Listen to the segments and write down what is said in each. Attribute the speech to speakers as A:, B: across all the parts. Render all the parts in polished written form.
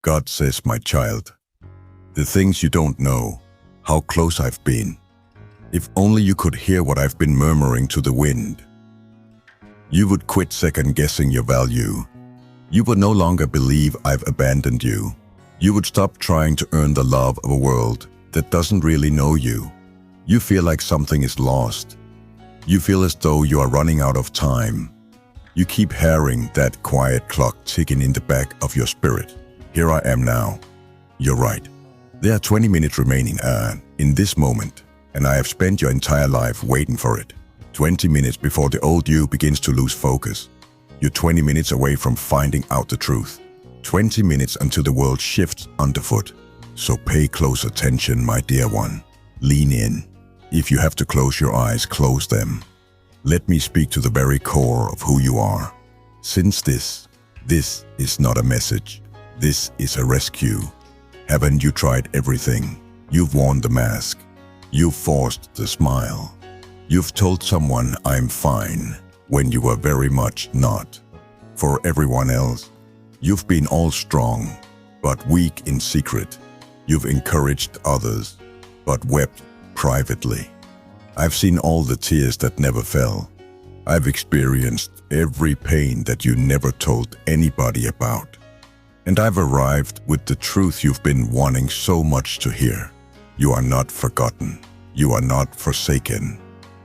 A: God says, my child, the things you don't know, how close I've been. If only you could hear what I've been murmuring to the wind. You would quit second-guessing your value. You would no longer believe I've abandoned you. You would stop trying to earn the love of a world that doesn't really know you. You feel like something is lost. You feel as though you are running out of time. You keep hearing that quiet clock ticking in the back of your spirit. Here I am now. You're right. There are 20 minutes remaining in this moment, and I have spent your entire life waiting for it. 20 minutes before the old you begins to lose focus. You're 20 minutes away from finding out the truth. 20 minutes until the world shifts underfoot. So pay close attention, my dear one. Lean in. If you have to close your eyes, close them. Let me speak to the very core of who you are. Since this is not a message. This is a rescue. Haven't you tried everything? You've worn the mask. You've forced the smile. You've told someone I'm fine when you were very much not. For everyone else, you've been all strong, but weak in secret. You've encouraged others, but wept privately. I've seen all the tears that never fell. I've experienced every pain that you never told anybody about. And I've arrived with the truth you've been wanting so much to hear. You are not forgotten. You are not forsaken.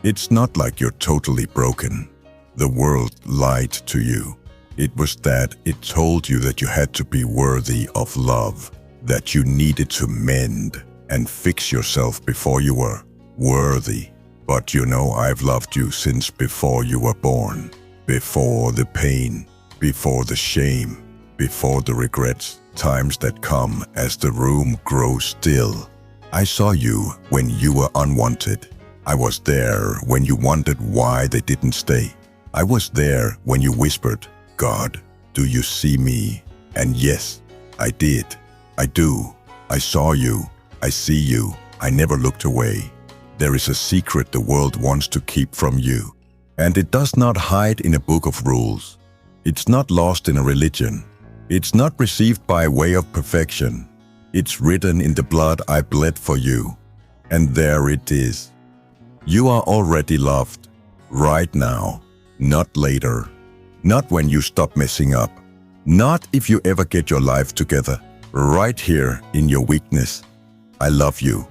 A: It's not like you're totally broken. The world lied to you. It was that it told you that you had to be worthy of love, that you needed to mend and fix yourself before you were worthy. But you know, I've loved you since before you were born, before the pain, before the shame, before the regrets, times that come as the room grows still. I saw you when you were unwanted. I was there when you wondered why they didn't stay. I was there when you whispered, God, do you see me? And yes, I did. I do. I saw you. I see you. I never looked away. There is a secret the world wants to keep from you. And it does not hide in a book of rules. It's not lost in a religion. It's not received by way of perfection. It's written in the blood I bled for you. And there it is. You are already loved. Right now. Not later. Not when you stop messing up. Not if you ever get your life together. Right here in your weakness. I love you.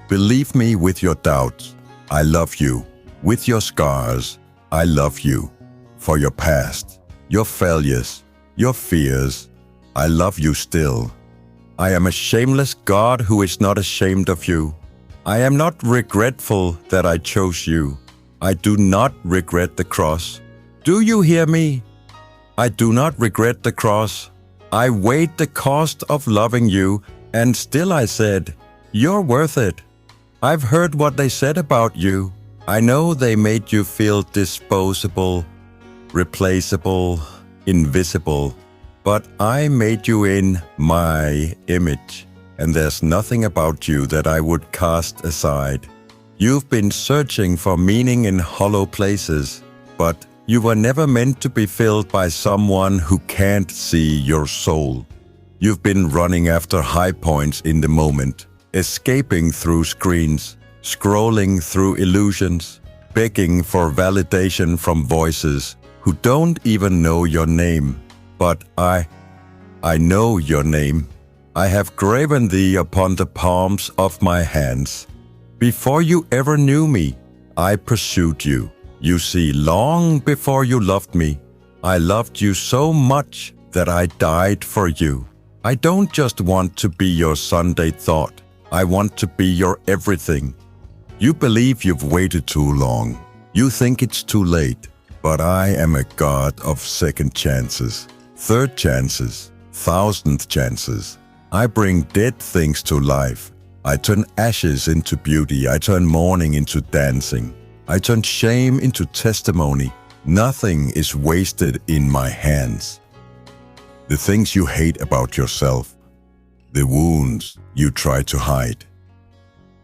A: Believe me with your doubts. I love you. With your scars. I love you. For your past. Your failures. Your fears. I love you still. I am a shameless God who is not ashamed of you. I am not regretful that I chose you. I do not regret the cross. Do you hear me? I do not regret the cross. I weighed the cost of loving you, and still I said, you're worth it. I've heard what they said about you. I know they made you feel disposable, replaceable, invisible. But I made you in my image, and there's nothing about you that I would cast aside. You've been searching for meaning in hollow places, but you were never meant to be filled by someone who can't see your soul. You've been running after high points in the moment, escaping through screens, scrolling through illusions, begging for validation from voices who don't even know your name. But I know your name. I have graven thee upon the palms of my hands. Before you ever knew me, I pursued you. You see, long before you loved me, I loved you so much that I died for you. I don't just want to be your Sunday thought. I want to be your everything. You believe you've waited too long. You think it's too late. But I am a God of second chances. Third chances, thousandth chances. I bring dead things to life. I turn ashes into beauty. I turn mourning into dancing. I turn shame into testimony. Nothing is wasted in my hands. The things you hate about yourself, the wounds you try to hide.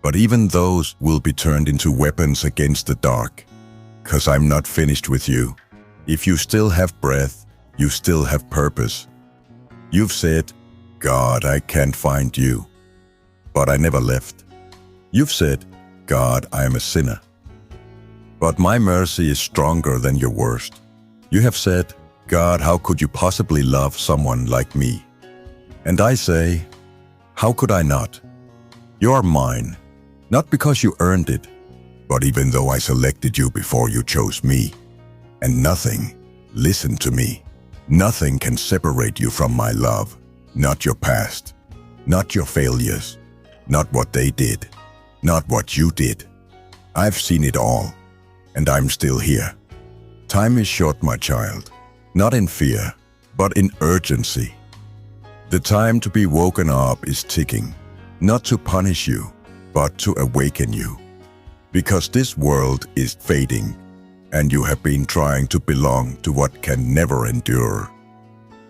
A: But even those will be turned into weapons against the dark. 'Cause I'm not finished with you. If you still have breath, you still have purpose. You've said, God, I can't find you. But I never left. You've said, God, I am a sinner. But my mercy is stronger than your worst. You have said, God, how could you possibly love someone like me? And I say, how could I not? You are mine, not because you earned it, but even though I selected you before you chose me. And nothing, listen to me, nothing can separate you from my love. Not your past, not your failures, not what they did, not what you did. I've seen it all, and I'm still here. Time is short, my child, not in fear, but in urgency. The time to be woken up is ticking, not to punish you, but to awaken you. Because this world is fading, and you have been trying to belong to what can never endure.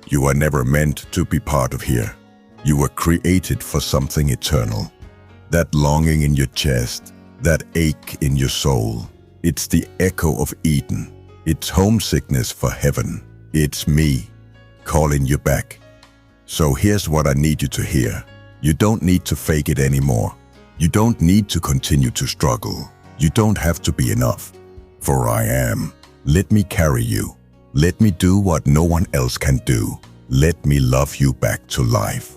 A: You are never meant to be part of here. You were created for something eternal. That longing in your chest, that ache in your soul, it's the echo of Eden. It's homesickness for heaven. It's me calling you back. So here's what I need you to hear. You don't need to fake it anymore. You don't need to continue to struggle. You don't have to be enough. For I am. Let me carry you. Let me do what no one else can do. Let me love you back to life.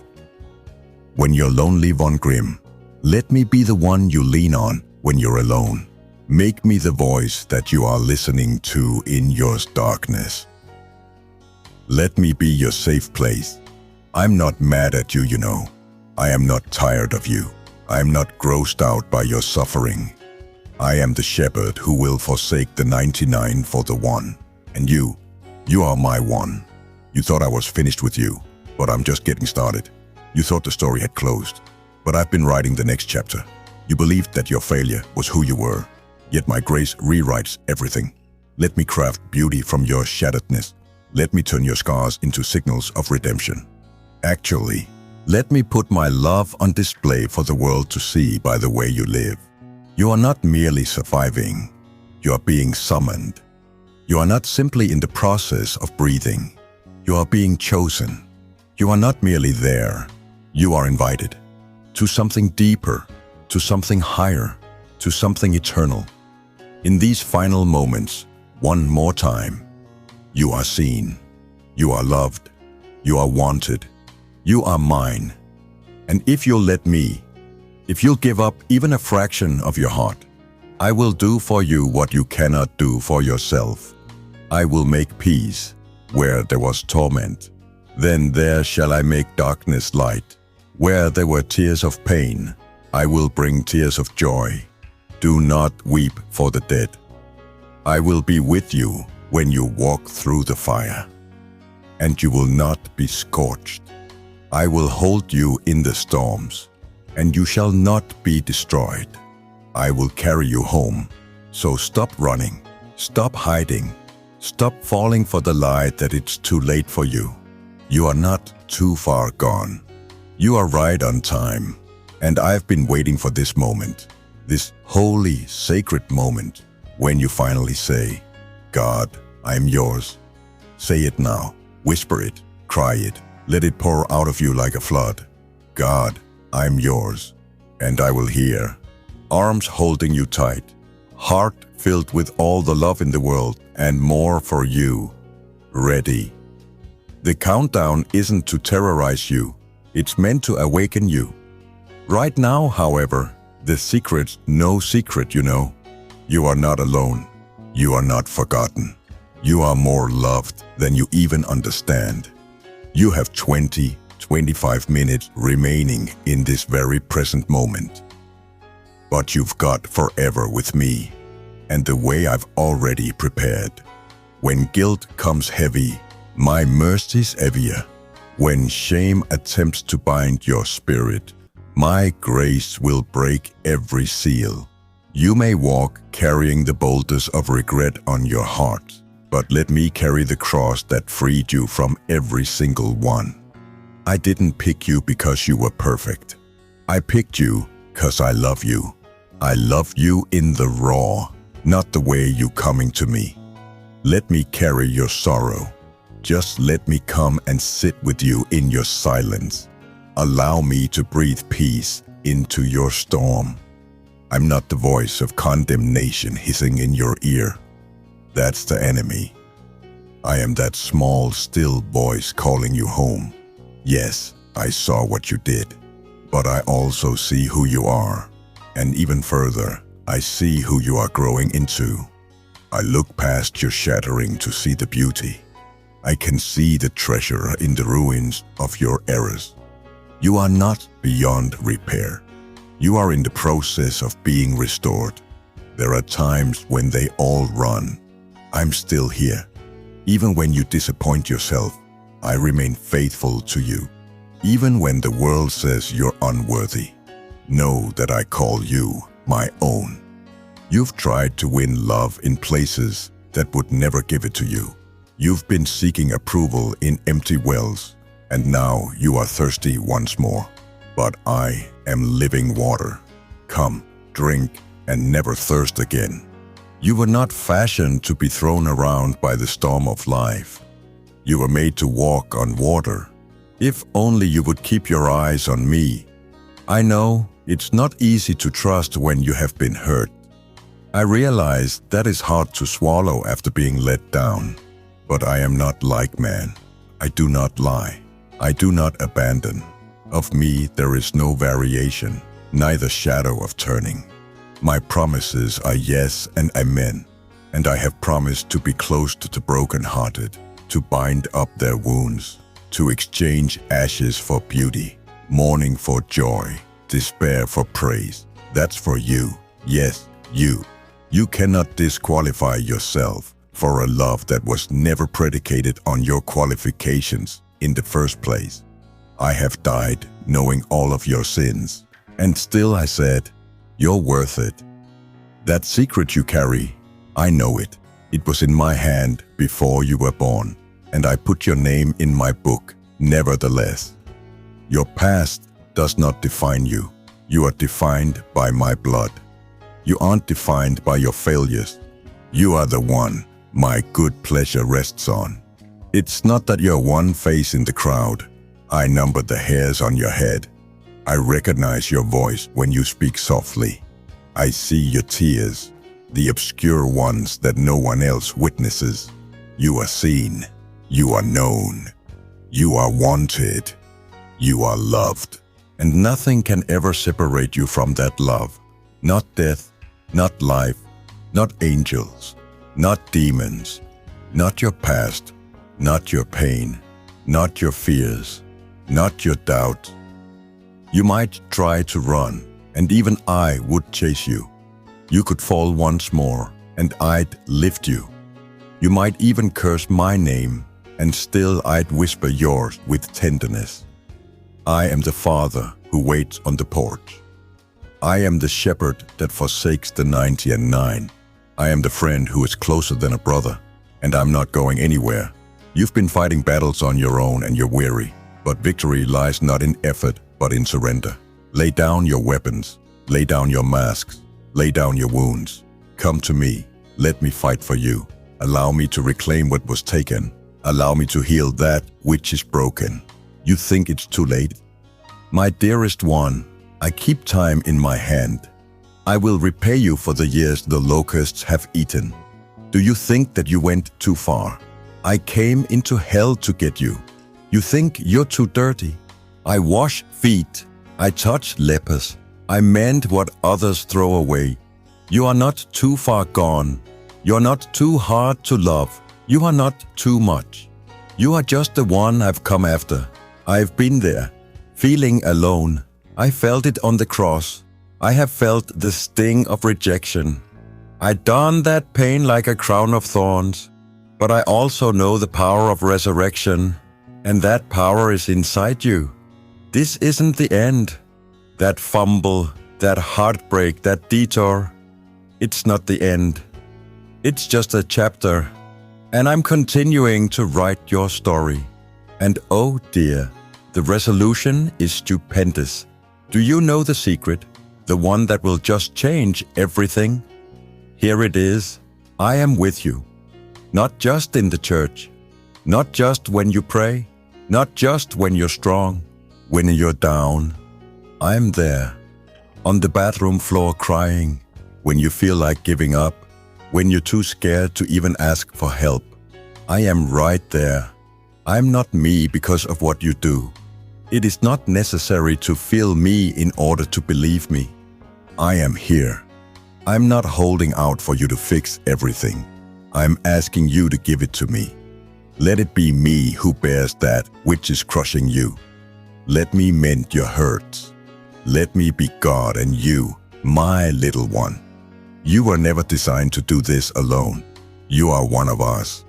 A: When you're lonely, Von Grimm, let me be the one you lean on when you're alone. Make me the voice that you are listening to in your darkness. Let me be your safe place. I'm not mad at you, you know. I am not tired of you. I am not grossed out by your suffering. I am the shepherd who will forsake the 99 for the one. And you are my one. You thought I was finished with you, but I'm just getting started. You thought the story had closed, but I've been writing the next chapter. You believed that your failure was who you were, yet my grace rewrites everything. Let me craft beauty from your shatteredness. Let me turn your scars into signals of redemption. Actually, let me put my love on display for the world to see by the way you live. You are not merely surviving. You are being summoned. You are not simply in the process of breathing. You are being chosen. You are not merely there. You are invited to something deeper, to something higher, to something eternal. In these final moments, one more time, you are seen. You are loved. You are wanted. You are mine. And if you'll let me, if you'll give up even a fraction of your heart, I will do for you what you cannot do for yourself. I will make peace where there was torment. Then there shall I make darkness light. Where there were tears of pain, I will bring tears of joy. Do not weep for the dead. I will be with you when you walk through the fire, and you will not be scorched. I will hold you in the storms, and you shall not be destroyed. I will carry you home. So stop running, stop hiding, stop falling for the lie that it's too late for you. You are not too far gone. You are right on time. And I've been waiting for this moment, this holy, sacred moment, when you finally say, God, I'm yours. Say it now, whisper it, cry it, let it pour out of you like a flood. God, I'm yours, and I will hear. Arms holding you tight, heart filled with all the love in the world and more for you. Ready. The countdown isn't to terrorize you, it's meant to awaken you. Right now, however, the secret's no secret, you know. You are not alone. You are not forgotten. You are more loved than you even understand. You have 25 minutes remaining in this very present moment. But you've got forever with me, and the way I've already prepared. When guilt comes heavy, my mercy's heavier. When shame attempts to bind your spirit, my grace will break every seal. You may walk carrying the boulders of regret on your heart, but let me carry the cross that freed you from every single one. I didn't pick you because you were perfect. I picked you because I love you. I love you in the raw, not the way you coming to me. Let me carry your sorrow. Just let me come and sit with you in your silence. Allow me to breathe peace into your storm. I'm not the voice of condemnation hissing in your ear. That's the enemy. I am that small, still voice calling you home. Yes, I saw what you did, but I also see who you are. And even further, I see who you are growing into. I look past your shattering to see the beauty. I can see the treasure in the ruins of your errors. You are not beyond repair. You are in the process of being restored. There are times when they all run. I'm still here. Even when you disappoint yourself, I remain faithful to you. Even when the world says you're unworthy, know that I call you my own. You've tried to win love in places that would never give it to you. You've been seeking approval in empty wells, and now you are thirsty once more. But I am living water. Come, drink, and never thirst again. You were not fashioned to be thrown around by the storm of life. You were made to walk on water. If only you would keep your eyes on me. I know it's not easy to trust when you have been hurt. I realize that is hard to swallow after being let down. But I am not like man. I do not lie. I do not abandon. Of me there is no variation, neither shadow of turning. My promises are yes and amen, and I have promised to be close to the brokenhearted, to bind up their wounds, to exchange ashes for beauty, mourning for joy, despair for praise. That's for you. Yes, you. You cannot disqualify yourself for a love that was never predicated on your qualifications in the first place. I have died knowing all of your sins, and still I said, you're worth it. That secret you carry, I know it. It was in my hand before you were born, and I put your name in my book. Nevertheless, your past does not define you. You are defined by my blood. You aren't defined by your failures. You are the one my good pleasure rests on. It's not that you're one face in the crowd. I number the hairs on your head. I recognize your voice when you speak softly. I see your tears, the obscure ones that no one else witnesses. You are seen. You are known. You are wanted. You are loved. And nothing can ever separate you from that love. Not death, not life, not angels, not demons, not your past, not your pain, not your fears, not your doubt. You might try to run, and even I would chase you. You could fall once more, and I'd lift you. You might even curse my name, and still I'd whisper yours with tenderness. I am the father who waits on the porch. I am the shepherd that forsakes the 99. I am the friend who is closer than a brother, and I'm not going anywhere. You've been fighting battles on your own and you're weary, but victory lies not in effort, but in surrender. Lay down your weapons, lay down your masks, lay down your wounds. Come to me, let me fight for you. Allow me to reclaim what was taken. Allow me to heal that which is broken. You think it's too late? My dearest one, I keep time in my hand. I will repay you for the years the locusts have eaten. Do you think that you went too far? I came into hell to get you. You think you're too dirty? I wash feet. I touch lepers. I mend what others throw away. You are not too far gone. You're not too hard to love. You are not too much. You are just the one I've come after. I've been there, feeling alone. I felt it on the cross. I have felt the sting of rejection. I don that pain like a crown of thorns. But I also know the power of resurrection, and that power is inside you. This isn't the end. That fumble, that heartbreak, that detour, it's not the end. It's just a chapter, and I'm continuing to write your story. And oh dear, the resolution is stupendous. Do you know the secret? The one that will just change everything? Here it is. I am with you. Not just in the church. Not just when you pray. Not just when you're strong. When you're down, I'm there. On the bathroom floor crying. When you feel like giving up. When you're too scared to even ask for help. I am right there. I'm not me because of what you do. It is not necessary to feel me in order to believe me. I am here. I'm not holding out for you to fix everything. I'm asking you to give it to me. Let it be me who bears that which is crushing you. Let me mend your hurts. Let me be God and you, my little one. You were never designed to do this alone. You are one of us.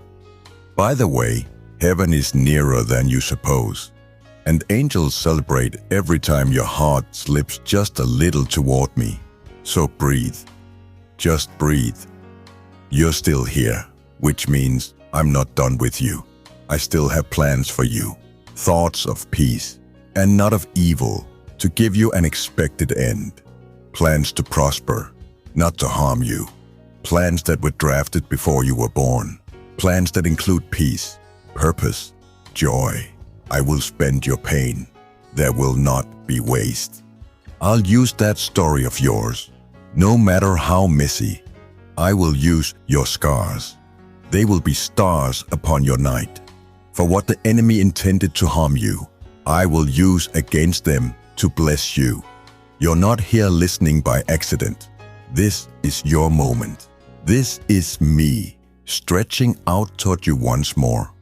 A: By the way, heaven is nearer than you suppose. And angels celebrate every time your heart slips just a little toward me. So breathe. Just breathe. You're still here, which means I'm not done with you. I still have plans for you. Thoughts of peace and not of evil, to give you an expected end. Plans to prosper, not to harm you. Plans that were drafted before you were born. Plans that include peace, purpose, joy. I will spend your pain. There will not be waste. I'll use that story of yours, no matter how messy. I will use your scars. They will be stars upon your night. For what the enemy intended to harm you, I will use against them to bless you. You're not here listening by accident. This is your moment. This is me, stretching out toward you once more.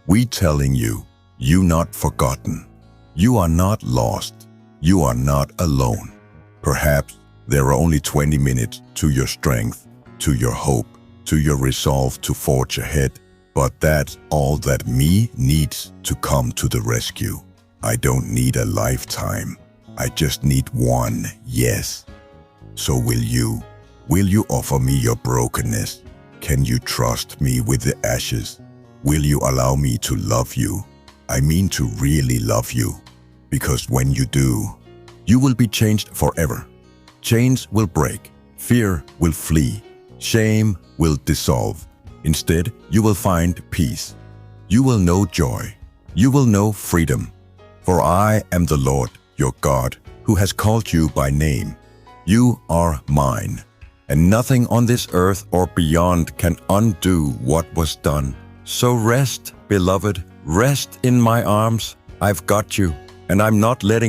A: We telling you, you not forgotten. You are not lost. You are not alone. Perhaps there are only 20 minutes to your strength, to your hope, to your resolve to forge ahead. But that's all that me needs to come to the rescue. I don't need a lifetime. I just need one yes. So will you? Will you offer me your brokenness? Can you trust me with the ashes? Will you allow me to love you? I mean to really love you. Because when you do, you will be changed forever. Chains will break. Fear will flee. Shame will dissolve. Instead, you will find peace. You will know joy. You will know freedom. For I am the Lord, your God, who has called you by name. You are mine, and nothing on this earth or beyond can undo what was done. So rest, beloved, rest in my arms. I've got you, and I'm not letting